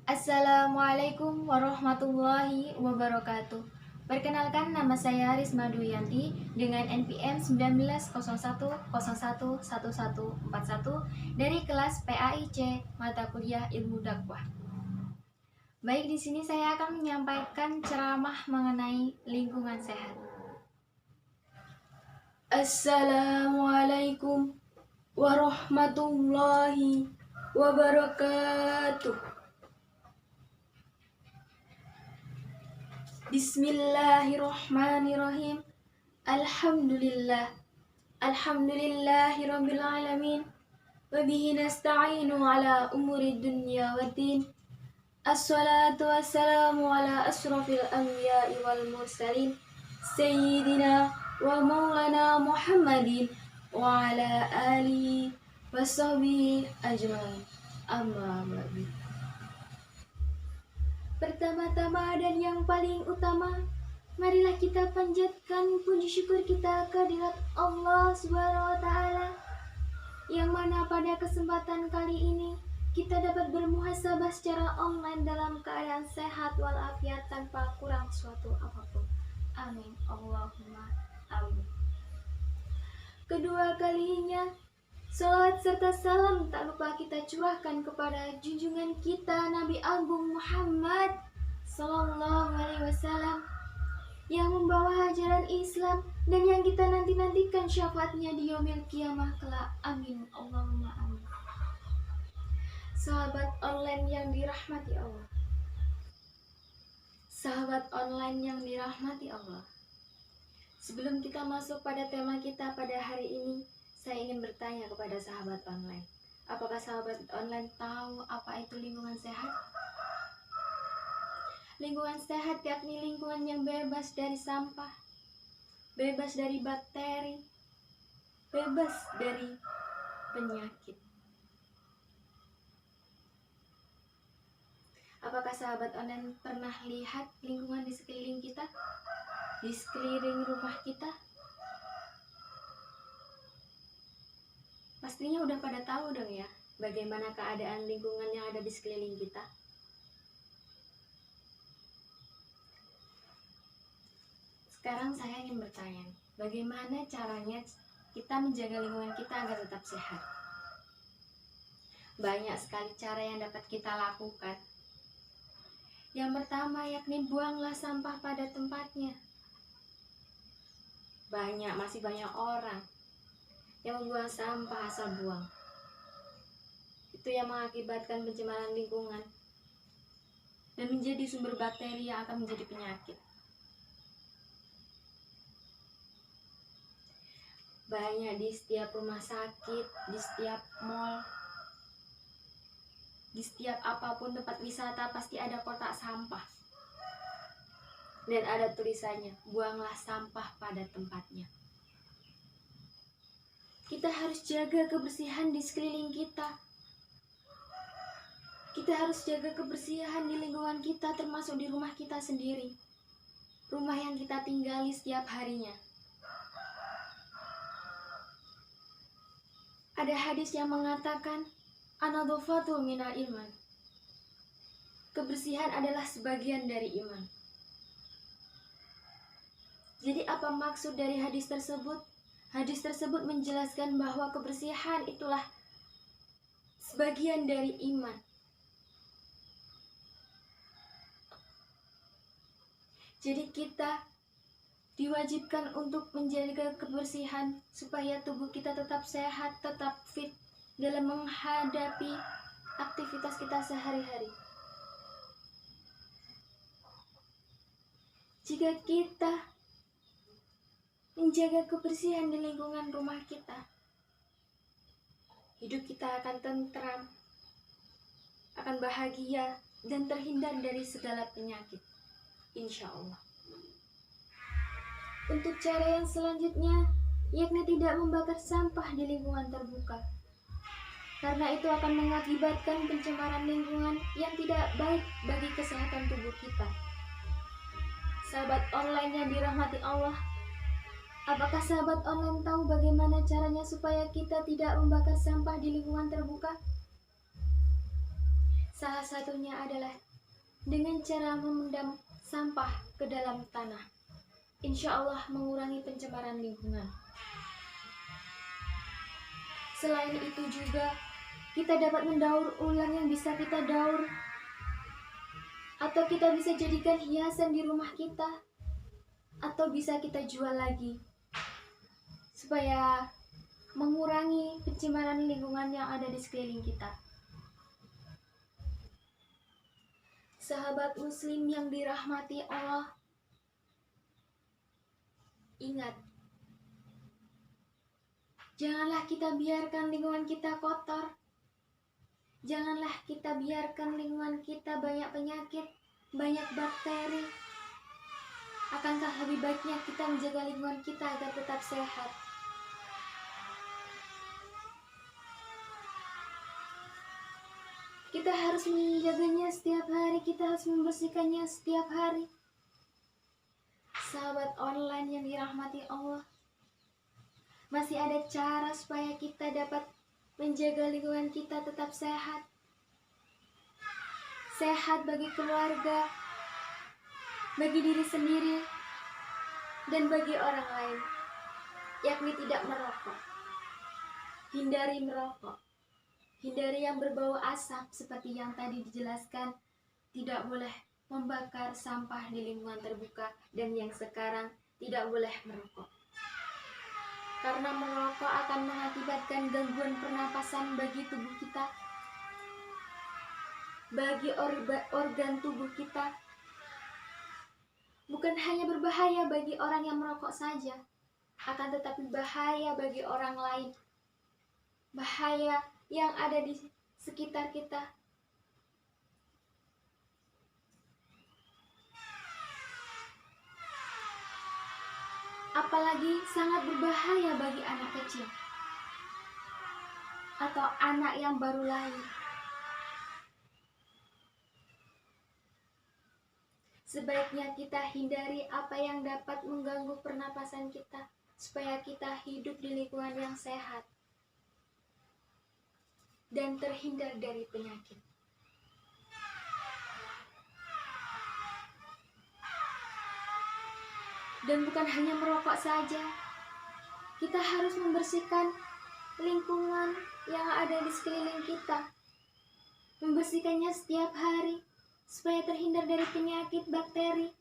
Assalamualaikum warahmatullahi wabarakatuh. Perkenalkan, nama saya Risma Duyanti dengan NPM 1901011141 dari kelas PAIC mata kuliah Ilmu Dakwah. Baik, di sini saya akan menyampaikan ceramah mengenai lingkungan sehat. Assalamualaikum warahmatullahi wabarakatuh. Bismillahirrahmanirrahim. Alhamdulillahirabbil alamin. Wa bihi nasta'inu ala umuri dunya waddin. Assalatu wassalamu ala asrafil anbiya'i wal mursalin sayyidina wa maulana Muhammadin wa ala alihi wa sahbihi ajmain. Amma ba'du. Pertama-tama dan yang paling utama, marilah kita panjatkan puji syukur kita kehadirat Allah Subhanahu wa Ta'ala, yang mana pada kesempatan kali ini kita dapat bermuhasabah secara online dalam keadaan sehat walafiat tanpa kurang suatu apapun. Amin. Allahumma amin. Kedua kalinya, salawat serta salam tak lupa kita curahkan kepada junjungan kita Nabi Agung Muhammad Sallallahu Alaihi Wasallam, yang membawa ajaran Islam dan yang kita nanti-nantikan syafaatnya di yaumil kiamah kelak. Amin. Allahumma amin. Sahabat online yang dirahmati Allah, sahabat online yang dirahmati Allah, sebelum kita masuk pada tema kita pada hari ini, saya ingin bertanya kepada sahabat online. Apakah sahabat online tahu apa itu lingkungan sehat? Lingkungan sehat yakni lingkungan yang bebas dari sampah, bebas dari bakteri, bebas dari penyakit. Apakah sahabat online pernah lihat lingkungan di sekeliling kita? Di sekeliling rumah kita? Pastinya udah pada tahu dong ya, bagaimana keadaan lingkungan yang ada di sekeliling kita. Sekarang saya ingin bertanya, bagaimana caranya kita menjaga lingkungan kita agar tetap sehat? Banyak sekali cara yang dapat kita lakukan. Yang pertama yakni buanglah sampah pada tempatnya. Masih banyak orang yang membuang sampah asal buang. Itu yang mengakibatkan pencemaran lingkungan dan menjadi sumber bakteri yang akan menjadi penyakit. Banyak di setiap rumah sakit, di setiap mall, di setiap apapun tempat wisata pasti ada kotak sampah. Dan ada tulisannya, buanglah sampah pada tempatnya. Kita harus jaga kebersihan di sekeliling kita. Kita harus jaga kebersihan di lingkungan kita, termasuk di rumah kita sendiri. Rumah yang kita tinggali setiap harinya. Ada hadis yang mengatakan, an-nadhafatu minal iman. Kebersihan adalah sebagian dari iman. Jadi apa maksud dari hadis tersebut? Hadis tersebut menjelaskan bahwa kebersihan itulah sebagian dari iman. Jadi kita diwajibkan untuk menjaga kebersihan supaya tubuh kita tetap sehat, tetap fit dalam menghadapi aktivitas kita sehari-hari. Jika kita menjaga kebersihan di lingkungan rumah kita, hidup kita akan tentram, akan bahagia, dan terhindar dari segala penyakit, insya Allah. Untuk cara yang selanjutnya, yakni tidak membakar sampah di lingkungan terbuka, karena itu akan mengakibatkan pencemaran lingkungan yang tidak baik bagi kesehatan tubuh kita. Sahabat online yang dirahmati Allah, apakah sahabat online tahu bagaimana caranya supaya kita tidak membakar sampah di lingkungan terbuka? Salah satunya adalah dengan cara memendam sampah ke dalam tanah. Insya Allah mengurangi pencemaran lingkungan. Selain itu juga, kita dapat mendaur ulang yang bisa kita daur, atau kita bisa jadikan hiasan di rumah kita, atau bisa kita jual lagi, supaya mengurangi pencemaran lingkungan yang ada di sekeliling kita. Sahabat muslim yang dirahmati Allah, ingat, janganlah kita biarkan lingkungan kita kotor. Janganlah kita biarkan lingkungan kita banyak penyakit, banyak bakteri. Akankah lebih baiknya kita menjaga lingkungan kita agar tetap sehat? Kita harus menjaganya setiap hari, kita harus membersihkannya setiap hari. Sahabat online yang dirahmati Allah, masih ada cara supaya kita dapat menjaga lingkungan kita tetap sehat. Sehat bagi keluarga, bagi diri sendiri, dan bagi orang lain, yakni tidak merokok. Hindari merokok. Hindari yang berbau asap seperti yang tadi dijelaskan. Tidak boleh membakar sampah di lingkungan terbuka, dan yang sekarang tidak boleh merokok. Karena merokok akan mengakibatkan gangguan pernapasan bagi tubuh kita, bagi organ tubuh kita. Bukan hanya berbahaya bagi orang yang merokok saja, akan tetapi bahaya bagi orang lain. Bahaya yang ada di sekitar kita. Apalagi sangat berbahaya bagi anak kecil atau anak yang baru lahir. Sebaiknya kita hindari apa yang dapat mengganggu pernapasan kita, supaya kita hidup di lingkungan yang sehat dan terhindar dari penyakit. Dan bukan hanya merokok saja, kita harus membersihkan lingkungan yang ada di sekeliling kita. Membersihkannya setiap hari, supaya terhindar dari penyakit bakteri.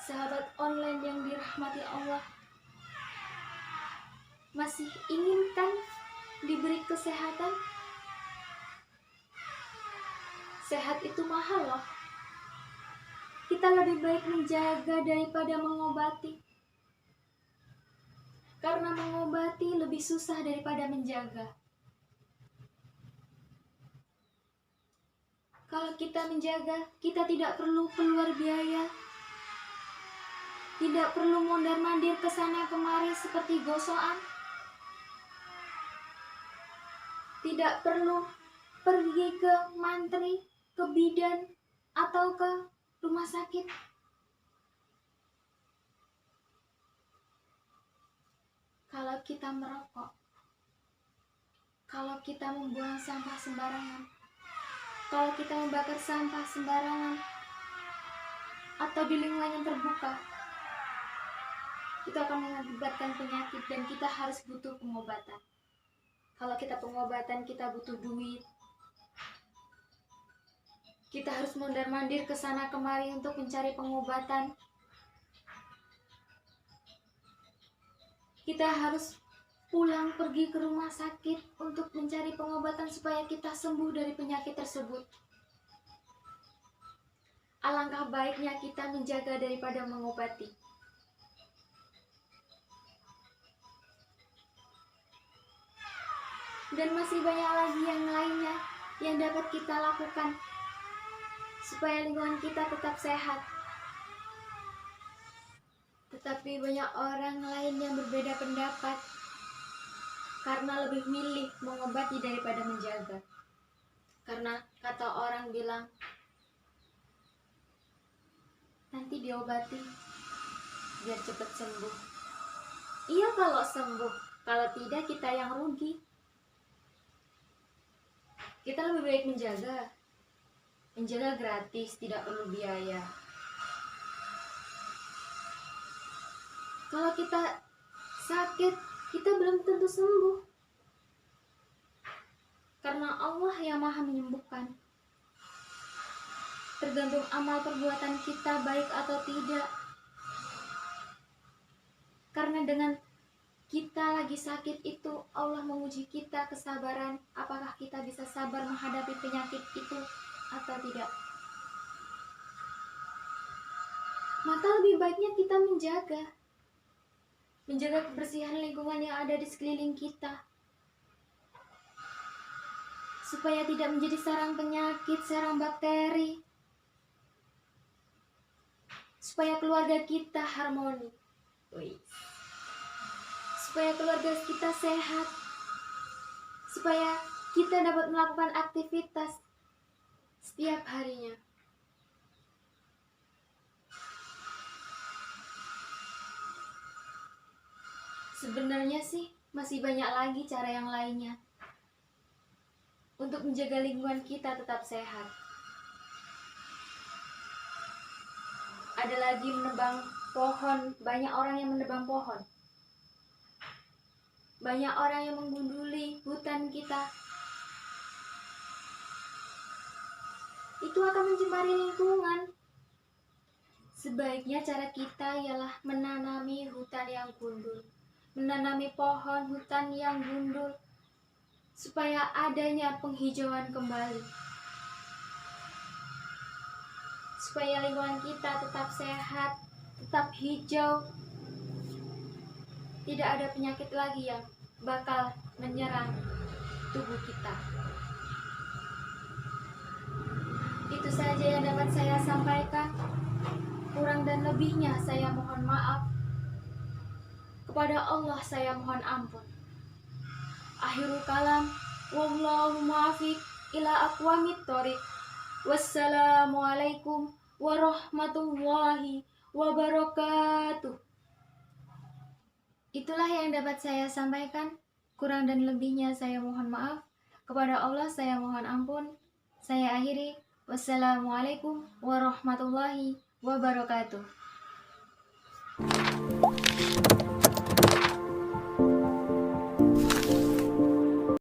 Sahabat online yang dirahmati Allah, masih inginkan diberi kesehatan? Sehat itu mahal loh. Kita lebih baik menjaga daripada mengobati. Karena mengobati lebih susah daripada menjaga. Kalau kita menjaga, kita tidak perlu keluar biaya. Tidak perlu mondar-mandir ke sana kemari seperti gosokan. Tidak perlu pergi ke mantri, ke bidan, atau ke rumah sakit. Kalau kita merokok, kalau kita membuang sampah sembarangan, kalau kita membakar sampah sembarangan, atau di lingkungan yang terbuka, itu akan mengakibatkan penyakit dan kita harus butuh pengobatan. Kalau kita pengobatan, kita butuh duit. Kita harus mondar-mandir ke sana kemari untuk mencari pengobatan. Kita harus pulang pergi ke rumah sakit untuk mencari pengobatan supaya kita sembuh dari penyakit tersebut. Alangkah baiknya kita menjaga daripada mengobati. Dan masih banyak lagi yang lainnya yang dapat kita lakukan supaya lingkungan kita tetap sehat. Tetapi banyak orang lain yang berbeda pendapat karena lebih milih mengobati daripada menjaga. Karena kata orang bilang, nanti diobati biar cepat sembuh. Iya kalau sembuh, kalau tidak kita yang rugi. Kita lebih baik menjaga gratis, tidak perlu biaya. Kalau kita sakit, kita belum tentu sembuh. Karena Allah yang Maha menyembuhkan. Tergantung amal perbuatan kita baik atau tidak. Karena dengan kita lagi sakit itu, Allah menguji kita kesabaran. Apakah kita bisa sabar menghadapi penyakit itu atau tidak. Maka lebih baiknya kita menjaga kebersihan lingkungan yang ada di sekeliling kita, supaya tidak menjadi sarang penyakit, sarang bakteri, supaya keluarga kita harmoni, supaya keluarga kita sehat, supaya kita dapat melakukan aktivitas setiap harinya. Sebenarnya sih masih banyak lagi cara yang lainnya untuk menjaga lingkungan kita tetap sehat. Ada lagi menebang pohon, banyak orang yang menebang pohon. Banyak orang yang menggunduli hutan kita. Itu akan mencemari lingkungan. Sebaiknya cara kita ialah menanami hutan yang gundul, menanami pohon hutan yang gundul, supaya adanya penghijauan kembali, supaya lingkungan kita tetap sehat, tetap hijau, tidak ada penyakit lagi yang bakal menyerang tubuh kita. Itu saja yang dapat saya sampaikan. Kurang dan lebihnya saya mohon maaf. Kepada Allah saya mohon ampun. Akhirul kalam, wallahu muwaffiq ila aqwamit thoriq. Wassalamualaikum warahmatullahi wabarakatuh. Itulah yang dapat saya sampaikan. Kurang dan lebihnya saya mohon maaf. Kepada Allah saya mohon ampun. Saya akhiri. Wassalamualaikum warahmatullahi wabarakatuh.